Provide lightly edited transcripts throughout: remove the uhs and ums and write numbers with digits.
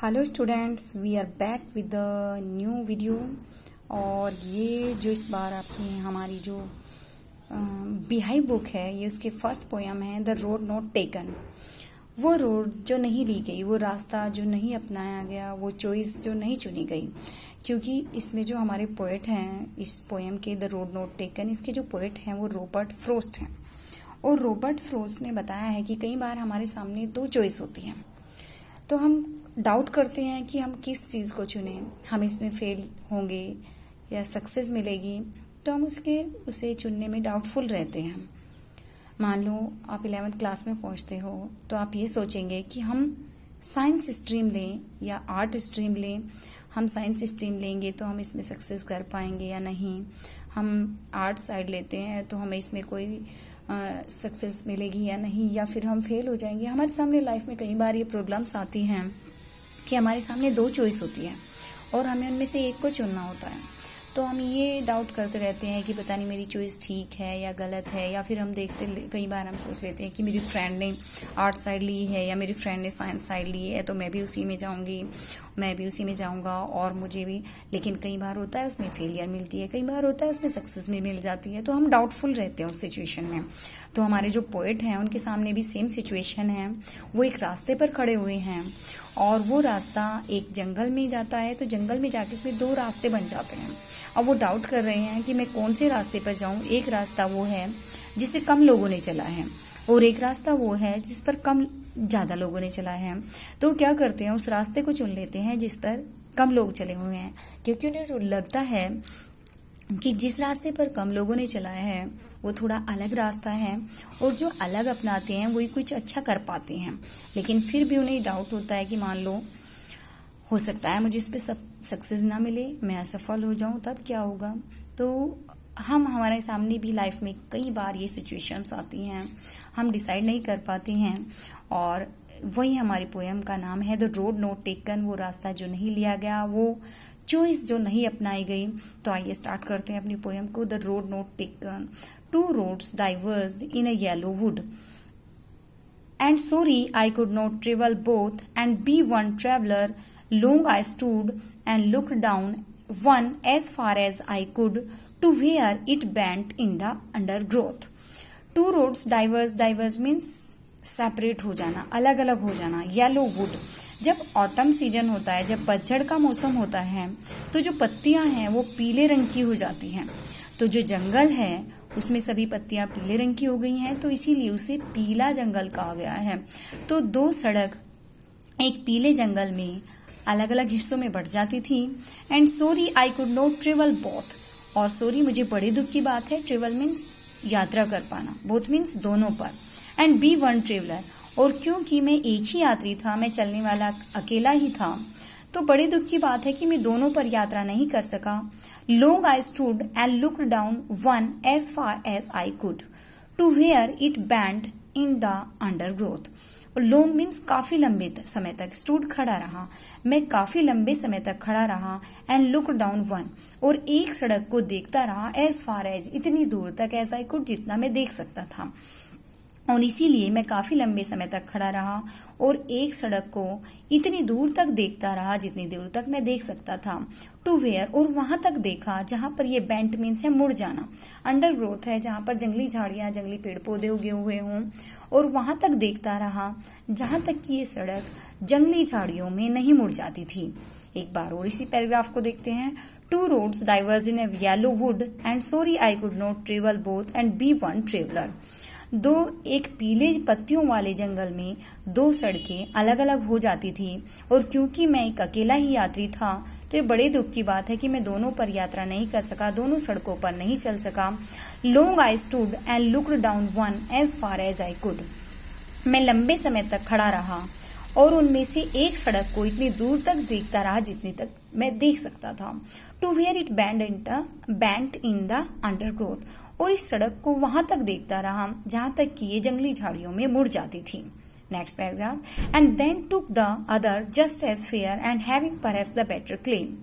Hello students, we are back with the new video. और ये जो इस बार आपकी हमारी जो बिहाइव बुक है, ये उसके फर्स्ट पोयम है द रोड नॉट टेकन। वो रोड जो नहीं ली गई, वो रास्ता जो नहीं अपनाया गया, वो चॉइस जो नहीं चुनी गई। क्योंकि इसमें जो हमारे पोएट हैं इस पोयम के द रोड नॉट टेकन, इसके जो पोएट हैं वो रॉबर्ट फ्रॉस्ट हैं। और रॉबर्ट फ्रॉस्ट ने बताया है कि कई बार हमारे सामने दो चॉइस होती हैं, तो हम डाउट करते हैं कि हम किस चीज़ को चुनें, हम इसमें फेल होंगे या सक्सेस मिलेगी, तो हम उसे चुनने में डाउटफुल रहते हैं। मान लो आप 11th क्लास में पहुंचते हो, तो आप ये सोचेंगे कि हम साइंस स्ट्रीम लें या आर्ट स्ट्रीम लें। हम साइंस स्ट्रीम लेंगे तो हम इसमें सक्सेस कर पाएंगे या नहीं, हम आर्ट साइड लेते हैं तो हमें इसमें कोई सक्सेस मिलेगी या नहीं, या फिर हम फेल हो जाएंगे। हमारे सामने लाइफ में कई बार ये प्रॉब्लम्स आती हैं कि हमारे सामने दो चॉइस होती है और हमें उनमें से एक को चुनना होता है। तो हम ये डाउट करते रहते हैं कि पता नहीं मेरी चॉइस ठीक है या गलत है। या फिर हम कई बार हम सोच लेते हैं कि मेरी फ्रेंड ने आर्ट साइड ली है या मेरी फ्रेंड ने साइंस साइड ली है, तो मैं भी उसी में जाऊंगी, मैं भी उसी में जाऊंगा और मुझे भी। लेकिन कई बार होता है उसमें फेलियर मिलती है, कई बार होता है उसमें सक्सेस भी मिल जाती है, तो हम डाउटफुल रहते हैं उस सिचुएशन में। तो हमारे जो पोएट हैं उनके सामने भी सेम सिचुएशन है। वो एक रास्ते पर खड़े हुए हैं और वो रास्ता एक जंगल में जाता है, तो जंगल में जाके उसमें दो रास्ते बन जाते हैं। अब वो डाउट कर रहे हैं कि मैं कौन से रास्ते पर जाऊं। एक रास्ता वो है जिसे कम लोगों ने चला है और एक रास्ता वो है जिस पर ज्यादा लोगों ने चला है। तो क्या करते हैं, उस रास्ते को चुन लेते हैं जिस पर कम लोग चले हुए हैं, क्योंकि उन्हें लगता है कि जिस रास्ते पर कम लोगों ने चला है वो थोड़ा अलग रास्ता है और जो अलग अपनाते हैं वही कुछ अच्छा कर पाते हैं। लेकिन फिर भी उन्हें डाउट होता है कि मान लो हो सकता है मुझे इस पे सक्सेस ना मिले, मैं असफल हो जाऊं, तब क्या होगा। तो हमारे सामने भी लाइफ में कई बार ये सिचुएशंस आती हैं, हम डिसाइड नहीं कर पाते हैं। और वही हमारी पोएम का नाम है द रोड नॉट टेकन। वो रास्ता जो नहीं लिया गया, वो चॉइस जो नहीं अपनाई गई। तो आइए स्टार्ट करते हैं अपनी पोएम को। The road not taken. Two roads diverged in a yellow wood, and sorry I could not travel both, and be one traveler. Long I stood and looked down one as far as I could, to where it bent in the undergrowth. Two roads diverged. Diverge means separate हो जाना, अलग अलग हो जाना। Yellow would, जब autumn season होता है, जब पतझड़ का मौसम होता है, तो जो पत्तियां हैं वो पीले रंग की हो जाती हैं। तो जो जंगल है उसमें सभी पत्तियां पीले रंग की हो गई हैं, तो इसीलिए उसे पीला जंगल कहा गया है। तो दो सड़क एक पीले जंगल में अलग अलग हिस्सों में बढ़ जाती थी। And sorry I could not travel both. और सॉरी, मुझे बड़े दुख की बात है। ट्रेवल मीन्स यात्रा कर पाना, बोथ मीन्स दोनों पर। एंड बी वन ट्रेवलर, और क्योंकि मैं एक ही यात्री था, मैं चलने वाला अकेला ही था, तो बड़े दुख की बात है कि मैं दोनों पर यात्रा नहीं कर सका। Long I stood and looked down one as far as I could, to where it bent in the undergrowth. Long means काफी लंबे समय तक, stood खड़ा रहा, मैं काफी लंबे समय तक खड़ा रहा, and looked down one, और एक सड़क को देखता रहा, as far as इतनी दूर तक, as I could जितना मैं देख सकता था। और इसीलिए मैं काफी लंबे समय तक खड़ा रहा और एक सड़क को इतनी दूर तक देखता रहा जितनी दूर तक मैं देख सकता था। टू वेयर, और वहां तक देखा जहां पर ये बेंट मीन्स है मुड़ जाना, अंडर ग्रोथ है जहां पर जंगली झाड़ियां, जंगली पेड़ पौधे उगे हुए हों, और वहां तक देखता रहा जहां तक कि ये सड़क जंगली झाड़ियों में नहीं मुड़ जाती थी। एक बार और इसी पैराग्राफ को देखते हैं। Two roads diverge in a yellow wood, and sorry I could not travel both, and be one traveller. दो एक पीले पत्तियों वाले जंगल में दो सड़कें अलग अलग हो जाती थी, और क्योंकि मैं एक अकेला ही यात्री था, तो ये बड़े दुख की बात है कि मैं दोनों पर यात्रा नहीं कर सका, दोनों सड़कों पर नहीं चल सका। Long I stood and looked down one as far as I could. मैं लंबे समय तक खड़ा रहा और उनमें से एक सड़क को इतनी दूर तक देखता रहा जितनी तक मैं देख सकता था। To where it bent in the undergrowth, और इस सड़क को वहां तक देखता रहा जहां तक कि ये जंगली झाड़ियों में मुड़ जाती थी। Next paragraph. And then took the other just as fair and having perhaps the better claim.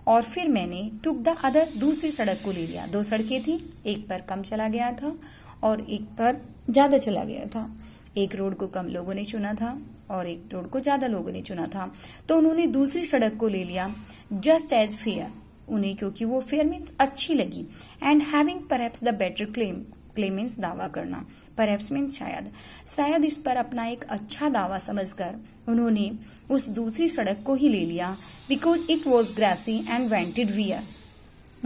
और फिर मैंने टुक द अदर, दूसरी सड़क को ले लिया। दो सड़कें थी, एक पर कम चला गया था और एक पर ज्यादा चला गया था। एक रोड को कम लोगों ने चुना था और एक रोड को ज्यादा लोगों ने चुना था, तो उन्होंने दूसरी सड़क को ले लिया जस्ट एज फेयर, उन्हें क्योंकि वो फेयर मीन्स अच्छी लगी, and having perhaps the better claim, claim means दावा करना, परहैप्स मीन्स शायद, शायद इस पर अपना एक अच्छा दावा समझकर उन्होंने उस दूसरी सड़क को ही ले लिया, because it was grassy and wanted wear,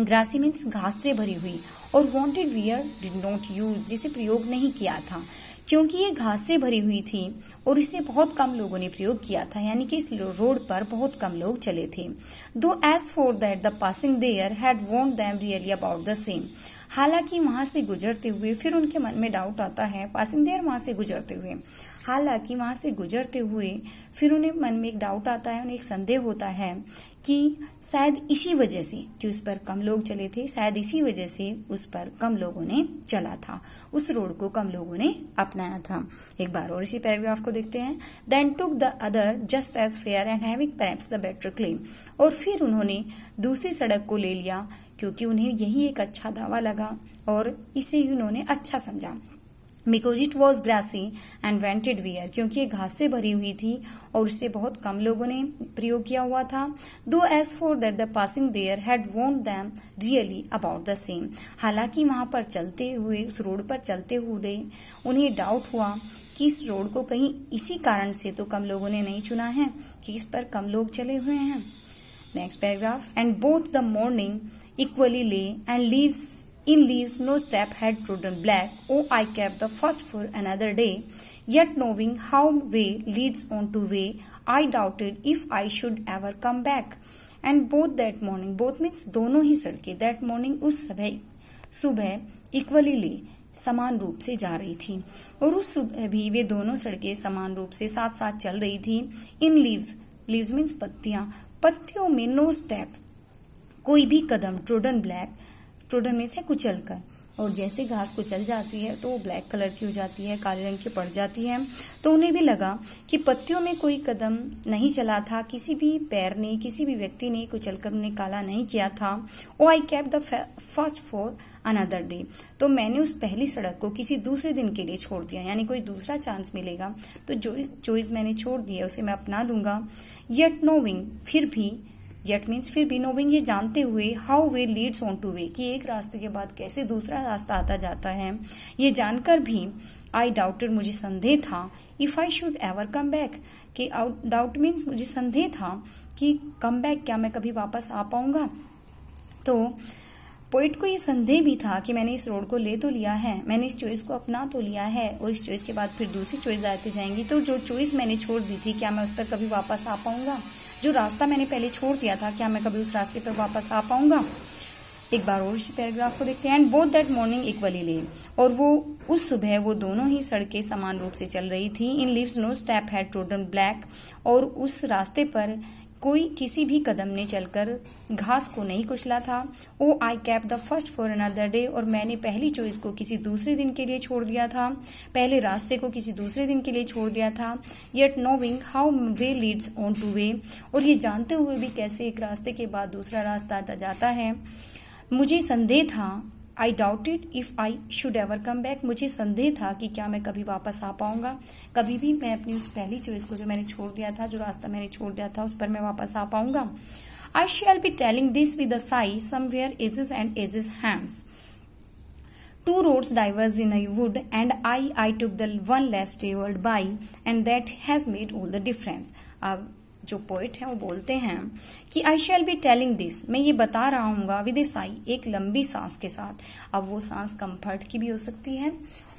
grassy means घास से भरी हुई, और wanted wear did not use, जिसे प्रयोग नहीं किया था, क्योंकि ये घास से भरी हुई थी और इसे बहुत कम लोगों ने प्रयोग किया था, यानी कि इस रोड पर बहुत कम लोग चले थे। Though as for that the passing there had वॉन्ट them really about the same, हालांकि वहां से गुजरते हुए फिर उनके मन में डाउट आता है, पासिंग देयर वहां से गुजरते हुए, हालांकि वहां से गुजरते हुए फिर उन्हें मन में एक डाउट आता है, उन्हें एक संदेह होता है कि शायद इसी वजह से कि उस पर कम लोग चले थे, शायद इसी वजह से उस पर कम लोगों ने चला था, उस रोड को कम लोगों ने अपनाया था। एक बार और इसी पैराग्राफ को देखते हैं। Then took the other just as fair and having perhaps the better claim, और फिर उन्होंने दूसरी सड़क को ले लिया क्योंकि उन्हें यही एक अच्छा दावा लगा और इसे उन्होंने अच्छा समझा, because it was grassy and wanted wear, क्योंकि ये घास से भरी हुई थी और उससे बहुत कम लोगों ने प्रयोग किया हुआ था। Though as for that the passing there had वॉन्ट them really about the same, हालांकि वहां पर चलते हुए, उस रोड पर चलते हुए उन्हें डाउट हुआ कि इस रोड को कहीं इसी कारण से तो कम लोगों ने नहीं चुना है कि इस पर कम लोग चले हुए हैं। Next paragraph, and both the morning equally lay and leaves in leaves no step had trodden black, oh I kept the first for another day, yet knowing how way leads on to way, I doubted if I should ever come back, and both that morning, both means दोनों ही सड़कें, that morning उस सुबह equally ले समान रूप से जा रही थी, और उस सुबह भी वे दोनों सड़कें समान रूप से साथ साथ चल रही थी। इन लीव्स, लीव्स मीन्स पत्तियां, पत्तियों में नो स्टेप कोई भी कदम, ट्रोडन ब्लैक, ट्रोडन में से कुचल कर, और जैसे घास कुचल जाती है तो वो ब्लैक कलर की हो जाती है, काले रंग की पड़ जाती है, तो उन्हें भी लगा कि पत्तियों में कोई कदम नहीं चला था, किसी भी पैर ने, किसी भी व्यक्ति ने कुचलकर उन्हें काला नहीं किया था। Oh I kept the first for another day, तो मैंने उस पहली सड़क को किसी दूसरे दिन के लिए छोड़ दिया, यानी कोई दूसरा चांस मिलेगा तो जो चॉइस मैंने छोड़ दी है उसे मैं अपना लूंगा। येट नोविंग, फिर भी, येट मीन्स फिर भी, नोविंग ये जानते हुए, how way Leeds on two way, कि एक रास्ते के बाद कैसे दूसरा रास्ता आता जाता है, ये जानकर भी आई डाउटेड, मुझे संदेह था, if I should ever come back, कि डाउट मीन्स मुझे संदेह था कि कम बैक, क्या मैं कभी वापस आ पाऊंगा। तो पोइट को ये संदेह भी था कि मैंने इस रोड को ले तो लिया है, मैंने इस चॉइस को अपना तो लिया है, और इस चॉइस के बाद फिर दूसरी चॉइस आती जाएंगी, तो जो चॉइस मैंने छोड़ दी थी क्या मैं उस पर कभी वापस आ पाऊंगा, जो रास्ता मैंने पहले छोड़ दिया था क्या मैं कभी उस रास्ते पर वापस आ पाऊंगा। एक बार और इसी पैराग्राफ को देखते हैं। And both that morning equally ले, और वो उस सुबह वो दोनों ही सड़कें समान रूप से चल रही थी। In leaves no step had trodden black, और उस रास्ते पर कोई किसी भी कदम ने चलकर घास को नहीं कुचला था। Oh I kept the first for another day, और मैंने पहली चॉइस को किसी दूसरे दिन के लिए छोड़ दिया था, पहले रास्ते को किसी दूसरे दिन के लिए छोड़ दिया था। Yet नोविंग how way Leeds on two way, और ये जानते हुए भी कैसे एक रास्ते के बाद दूसरा रास्ता आता जाता है, मुझे संदेह था, आई doubted if I should ever come back, मुझे संदेह था कि क्या मैं कभी वापस आ पाऊंगा, कभी भी मैं अपनी उस पहली चॉइस को जो मैंने छोड़ दिया था, जो रास्ता मैंने छोड़ दिया था उस पर मैं वापस आ पाऊंगा। I shall be telling this with a sigh, somewhere ages and ages hence, two roads diverged in a wood, and I took the one less traveled by, and that has made all the difference. अब जो poet है वो बोलते हैं कि आई shall be telling this, मैं ये बता रहा हूँगा विद ए साई, एक लंबी सांस के साथ। अब वो सांस कंफर्ट की भी हो सकती है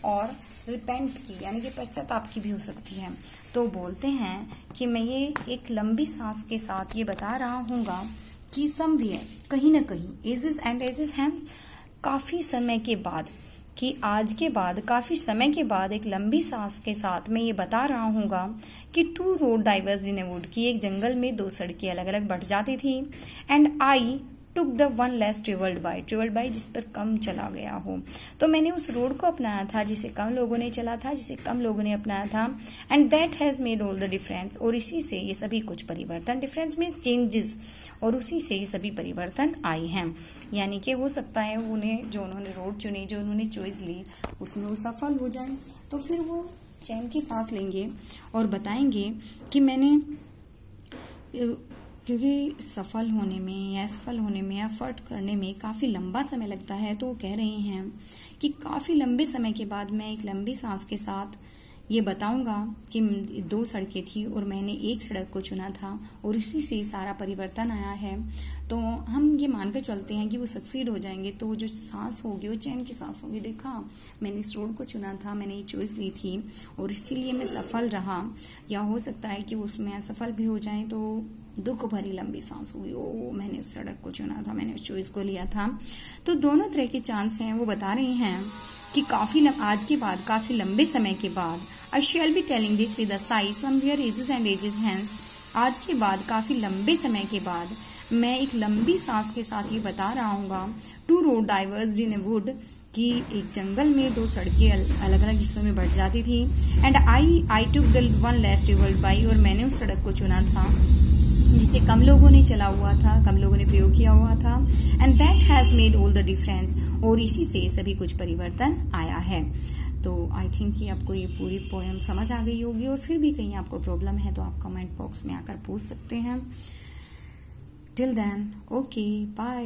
और रिपेंट की, यानी कि पश्चाताप की भी हो सकती है। तो बोलते हैं कि मैं ये एक लंबी सांस के साथ ये बता रहा हूँगा कि समवेयर, कहीं ना कहीं, एजेस एंड एजेस हैंड्स, काफी समय के बाद, कि आज के बाद काफी समय के बाद एक लंबी सांस के साथ मैं ये बता रहा हूँगा कि two road diverse in a wood, की एक जंगल में दो सड़कें अलग अलग बढ़ जाती थी। And I took the one less travelled by जिस पर कम चला गया हो, तो मैंने उस रोड को अपनाया था जिसे कम लोगों ने चला था, जिसे कम लोगों ने अपनाया था। And that has made all the difference, और इसी से ये सभी कुछ परिवर्तन, डिफरेंस मीन्स चेंजेस, और उसी से ये सभी परिवर्तन आए हैं। यानी कि हो सकता है उन्हें, जो उन्होंने रोड चुनी, जो उन्होंने चॉइस ली, उसमें वो सफल हो जाए, तो फिर वो चैन की सांस लेंगे और बताएंगे कि मैंने, क्योंकि सफल होने में या असफल होने में, एफर्ट करने में काफ़ी लंबा समय लगता है, तो वो कह रहे हैं कि काफ़ी लंबे समय के बाद मैं एक लंबी सांस के साथ ये बताऊंगा कि 2 सड़कें थी और मैंने एक सड़क को चुना था और इसी से सारा परिवर्तन आया है। तो हम ये मानकर चलते हैं कि वो सक्सीड हो जाएंगे, तो जो सांस होगी वो चैन की सांस होगी। देखा, मैंने इस रोड को चुना था, मैंने ये चॉइस ली थी और इसीलिए मैं सफल रहा। या हो सकता है कि उसमें असफल भी हो जाए तो दुख भरी लंबी सांस होगी, ओ मैंने उस सड़क को चुना था, मैंने उस चॉइस को लिया था। तो दोनों तरह के चांस हैं। वो बता रहे हैं कि आज के बाद काफी लंबे समय के बाद, I shall be telling this with a sigh, somewhere ages and ages hence, आज के बाद काफी लंबे समय के बाद मैं एक लंबी सांस के साथ ये बता रहा हूँ, two road diverged in a wood, कि एक जंगल में 2 सड़कें अलग अलग हिस्सों में बढ़ जाती थी। And I took the one less travelled by, और मैंने उस सड़क को चुना था जिसे कम लोगों ने चला हुआ था, कम लोगों ने प्रयोग किया हुआ था। And that has made all the difference, और इसी से सभी कुछ परिवर्तन आया है। तो आई थिंक कि आपको ये पूरी पोएम समझ आ गई होगी, और फिर भी कहीं आपको प्रॉब्लम है तो आप कमेंट बॉक्स में आकर पूछ सकते हैं। Till then, okay, bye.